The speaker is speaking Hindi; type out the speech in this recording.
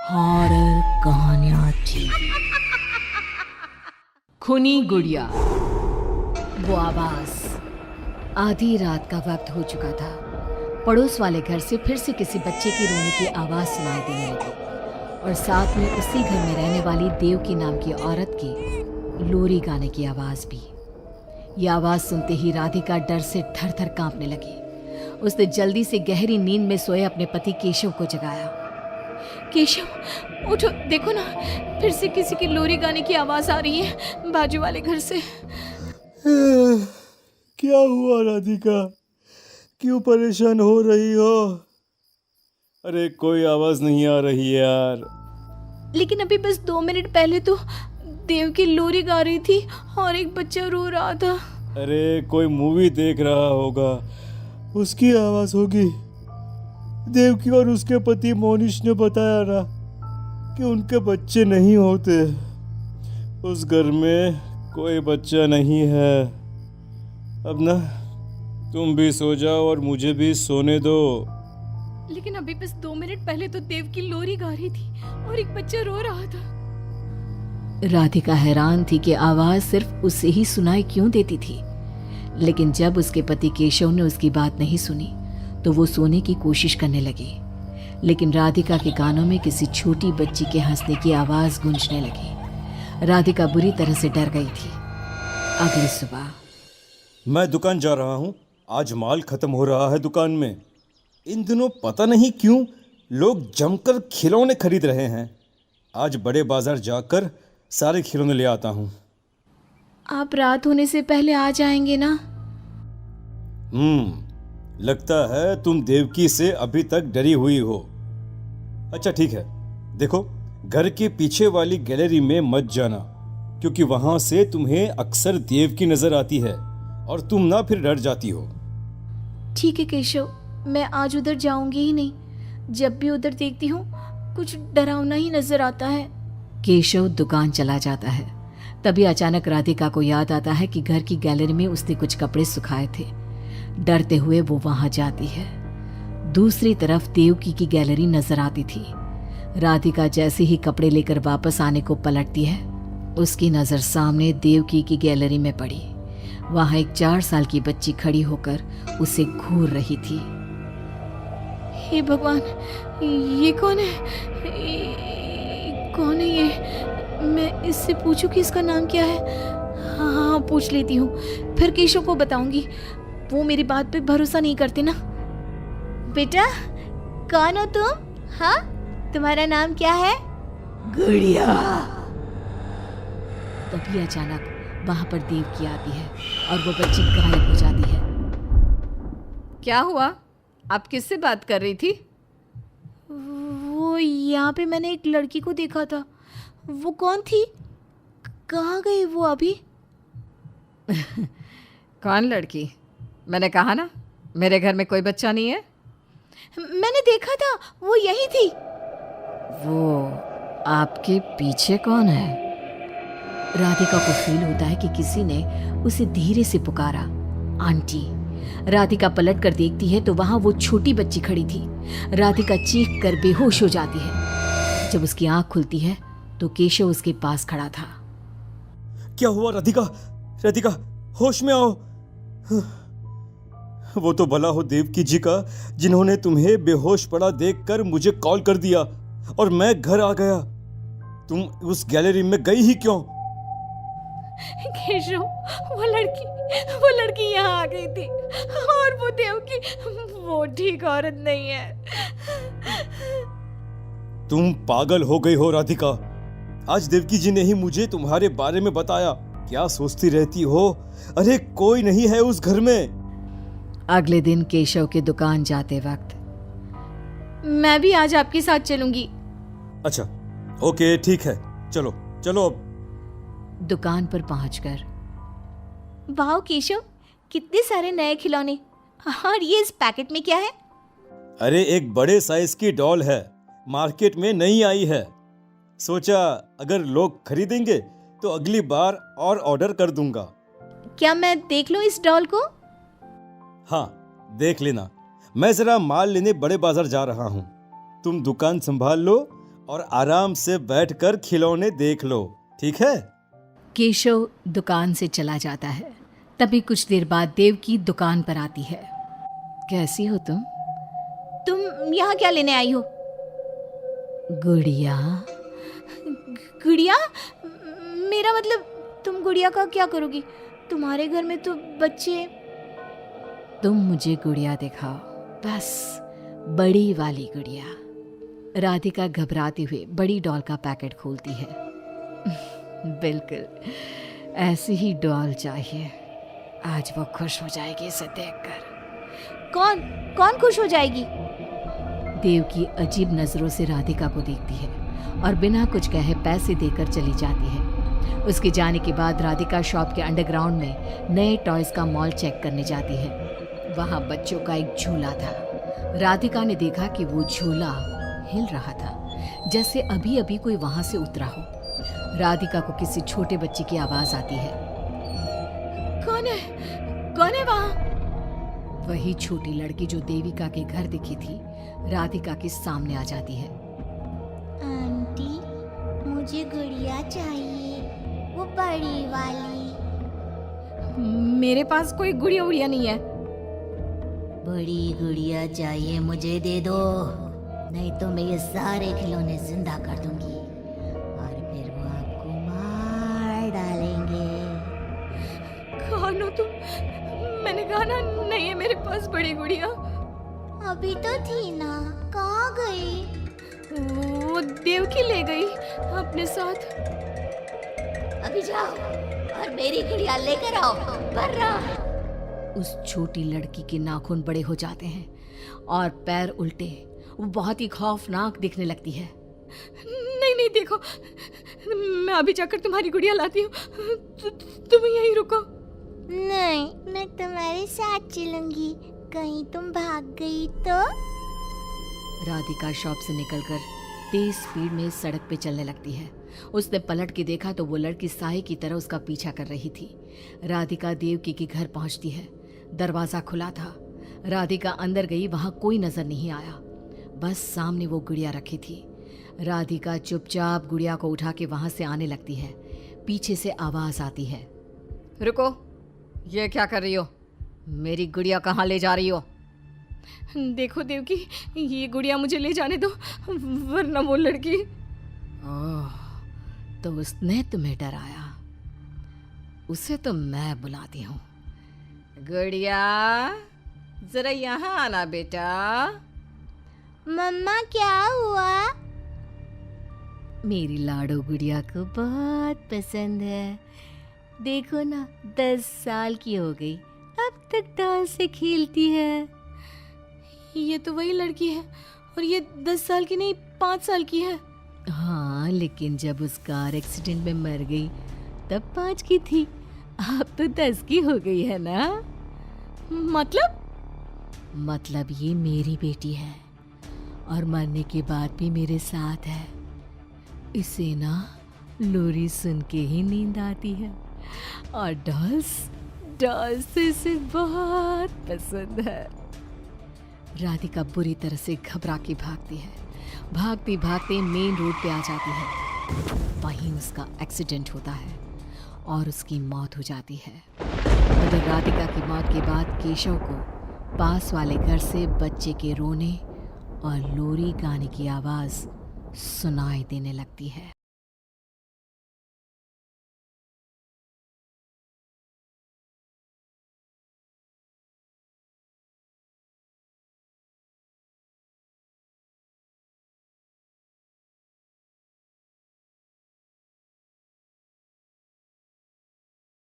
हॉरर कहानियाँ थी। खूनी गुड़िया। वो आवाज। आधी रात का वक्त हो चुका था। पड़ोस वाले घर से फिर से किसी बच्चे की रोने की आवाज सुनाई देने लगी और साथ में उसी घर में रहने वाली देवकी नाम की औरत की लोरी गाने की आवाज भी। ये आवाज सुनते ही राधिका डर से थर थर कांपने लगी। उसने जल्दी से गहरी नींद में सोए अपने पति केशव को जगाया। केशव उठो, देखो ना, फिर से किसी की लोरी गाने की आवाज आ रही है बाजू वाले घर से। क्या हुआ राधिका? क्यों परेशान हो रही हो? अरे कोई आवाज नहीं आ रही यार। लेकिन अभी बस 2 मिनट पहले तो देव की लोरी गा रही थी और एक बच्चा रो रहा था। अरे कोई मूवी देख रहा होगा, उसकी आवाज होगी। देवकी और उसके पति मोनिश ने बताया ना कि उनके बच्चे नहीं होते। उस घर में कोई बच्चा नहीं है। अब ना तुम भी सो जाओ और मुझे भी सोने दो। लेकिन अभी बस 2 मिनट पहले तो देव की लोरी गा रही थी और एक बच्चा रो रहा था। राधिका हैरान थी कि आवाज सिर्फ उसे ही सुनाई क्यों देती थी। लेकिन जब उसके पति केशव ने उसकी बात नहीं सुनी तो वो सोने की कोशिश करने लगी। लेकिन राधिका के कानों में किसी छोटी बच्ची के हंसने की आवाज गूंजने लगी। राधिका बुरी तरह से डर गई थी। अगली सुबह मैं दुकान जा रहा हूँ। आज माल खत्म हो रहा है दुकान में। इन दिनों पता नहीं क्यों लोग जमकर खिलौने खरीद रहे हैं। आज बड़े बाजार जाकर सारे खिलौने ले आता हूँ। आप रात होने से पहले आ जाएंगे ना? लगता है तुम देवकी से अभी तक डरी हुई हो। अच्छा ठीक है, देखो घर के पीछे वाली गैलरी में मत जाना, क्योंकि वहां से तुम्हें अक्सर देवकी नजर आती है और तुम ना फिर डर जाती हो। ठीक है केशव, मैं आज उधर जाऊंगी ही नहीं। जब भी उधर देखती हूँ कुछ डरावना ही नजर आता है। केशव दुकान चला जाता है। तभी अचानक राधिका को याद आता है कि घर की गैलरी में उसने कुछ कपड़े सुखाए थे। डरते हुए वो वहां जाती है। दूसरी तरफ देवकी की गैलरी नजर आती थी। राधिका जैसे ही कपड़े लेकर वापस आने को पलटती है, उसकी नजर सामने देवकी की गैलरी में पड़ी। वहां एक 4 साल की बच्ची खड़ी होकर उसे घूर रही थी। हे भगवान, ये कौन है? कौन है ये? मैं इससे पूछूं कि इसका नाम क्या है? हाँ, पूछ लेती हूँ, फिर केशव को बताऊंगी। वो मेरी बात पे भरोसा नहीं करते ना। बेटा, कौन हो तुम? हाँ, तुम्हारा नाम क्या है? गुड़िया। तभी अचानक वहां पर देवकी आती है और वो बच्ची गायब हो जाती है। क्या हुआ? आप किससे बात कर रही थी? वो यहाँ पे मैंने एक लड़की को देखा था। वो कौन थी? कहाँ गई वो अभी? कौन लड़की? मैंने कहा ना, मेरे घर में कोई बच्चा नहीं है। मैंने देखा था, वो यही थी। वो आपके पीछे कौन है? राधिका को फील होता है कि किसी ने उसे धीरे से पुकारा, आंटी। राधिका पलट कर देखती है तो वहां वो छोटी बच्ची खड़ी थी। राधिका चीख कर बेहोश हो जाती है। जब उसकी आंख खुलती है तो केशव उसके पास खड़ा था। क्या हुआ राधिका? राधिका, होश में आओ। वो तो भला हो देवकी जी का, जिन्होंने तुम्हें बेहोश पड़ा देखकर मुझे कॉल कर दिया और मैं घर आ गया। तुम उस गैलरी में गई ही क्यों? केशव, वो लड़की यहाँ आ गई थी और वो देवकी, वो ठीक औरत नहीं है। तुम पागल हो गई हो राधिका। आज देवकी जी ने ही मुझे तुम्हारे बारे में बताया। क्या सोचती रहती हो? अरे कोई नहीं है उस घर में। अगले दिन केशव के दुकान जाते वक्त, मैं भी आज आपके साथ चलूंगी। अच्छा ओके ठीक है, चलो चलो। दुकान पर पहुंचकर, वाह केशव, कितने सारे नए खिलौने। और ये इस पैकेट में क्या है? अरे एक बड़े साइज की डॉल है, मार्केट में नहीं आई है। सोचा अगर लोग खरीदेंगे तो अगली बार और ऑर्डर कर दूंगा। क्या मैं देख लूं इस डॉल को? हाँ देख लेना। मैं जरा माल लेने बड़े बाजार जा रहा हूँ। तुम दुकान संभाल लो और आराम से बैठकर खिलौने देख लो, ठीक है? केशव दुकान से चला जाता है। तभी कुछ देर बाद देवकी दुकान पर आती है। कैसी हो तुम? तुम यहाँ क्या लेने आई हो? गुड़िया। गुड़िया? मेरा मतलब तुम गुड़िया का क्या करोगी? तुम्हारे घर में तो बच्चे। तुम मुझे गुड़िया दिखाओ, बस बड़ी वाली गुड़िया। राधिका घबराते हुए बड़ी डॉल का पैकेट खोलती है। बिल्कुल ऐसी ही डॉल चाहिए। आज वो खुश हो जाएगी इसे देखकर। कौन कौन खुश हो जाएगी? देवकी अजीब नजरों से राधिका को देखती है और बिना कुछ कहे पैसे देकर चली जाती है। उसके जाने के बाद राधिका शॉप के अंडरग्राउंड में नए टॉयज का मॉल चेक करने जाती है। वहां बच्चों का एक झूला था। राधिका ने देखा कि वो झूला हिल रहा था, जैसे अभी अभी कोई वहां से उतरा हो। राधिका को किसी छोटे बच्चे की आवाज आती है। कौन है वहां? वही छोटी लड़की जो देविका के घर दिखी थी राधिका के सामने आ जाती है। आंटी, मुझे गुड़िया चाहिए, वो बड़ी वाली। मेरे पास कोई गुड़िया उड़िया नहीं है। बड़ी गुड़िया चाहिए, मुझे दे दो, नहीं तो मैं ये सारे खिलौने जिंदा कर दूंगी और फिर वो आपको मार डालेंगे। कौन हो तुम? मैंने कहा ना नहीं है मेरे पास बड़ी गुड़िया। अभी तो थी ना, कहाँ गई? वो देवकी ले गई अपने साथ। अभी जाओ और मेरी गुड़िया लेकर आओ, बर्रा। उस छोटी लड़की के नाखून बड़े हो जाते हैं और पैर उल्टे। वो बहुत ही खौफनाक दिखने लगती है। नहीं देखो, मैं अभी जाकर तुम्हारी गुड़िया लाती हूँ। तुम यहीं रुको। नहीं, मैं तुम्हारे साथ चलूंगी, कहीं तुम भाग गई तो। राधिका शॉप से निकलकर तेज स्पीड में सड़क पे चलने लगती है। उसने पलट के देखा तो वो लड़की साए की तरह उसका पीछा कर रही थी। राधिका देवकी के घर पहुंचती है। दरवाजा खुला था। राधिका अंदर गई, वहां कोई नजर नहीं आया, बस सामने वो गुड़िया रखी थी। राधिका चुपचाप गुड़िया को उठा के वहां से आने लगती है। पीछे से आवाज आती है। रुको, ये क्या कर रही हो? मेरी गुड़िया कहाँ ले जा रही हो? देखो देवकी, ये गुड़िया मुझे ले जाने दो, वरना वो लड़की। ओह, तो उसने तुम्हें डराया। उसे तो मैं बुलाती हूँ। गुड़िया, जरा यहाँ आना बेटा। मम्मा, क्या हुआ? मेरी लाडो गुड़िया को बहुत पसंद है। देखो ना, 10 साल की हो गई, अब तक डॉल से खेलती है। ये तो वही लड़की है, और ये 10 साल की नहीं 5 साल की है। हाँ, लेकिन जब उस कार एक्सीडेंट में मर गई तब 5 की थी, अब तो 10 की हो गई है ना। मतलब ये मेरी बेटी है और मरने के बाद भी मेरे साथ है। इसे ना लोरी सुन के ही नींद आती है और डॉल्स इसे बहुत पसंद है। राधिका बुरी तरह से घबरा के भागती है। भागते भागते मेन रोड पे आ जाती है। वहीं उसका एक्सीडेंट होता है और उसकी मौत हो जाती है। मगर राधिका की मौत के बाद केशव को पास वाले घर से बच्चे के रोने और लोरी गाने की आवाज़ सुनाई देने लगती है।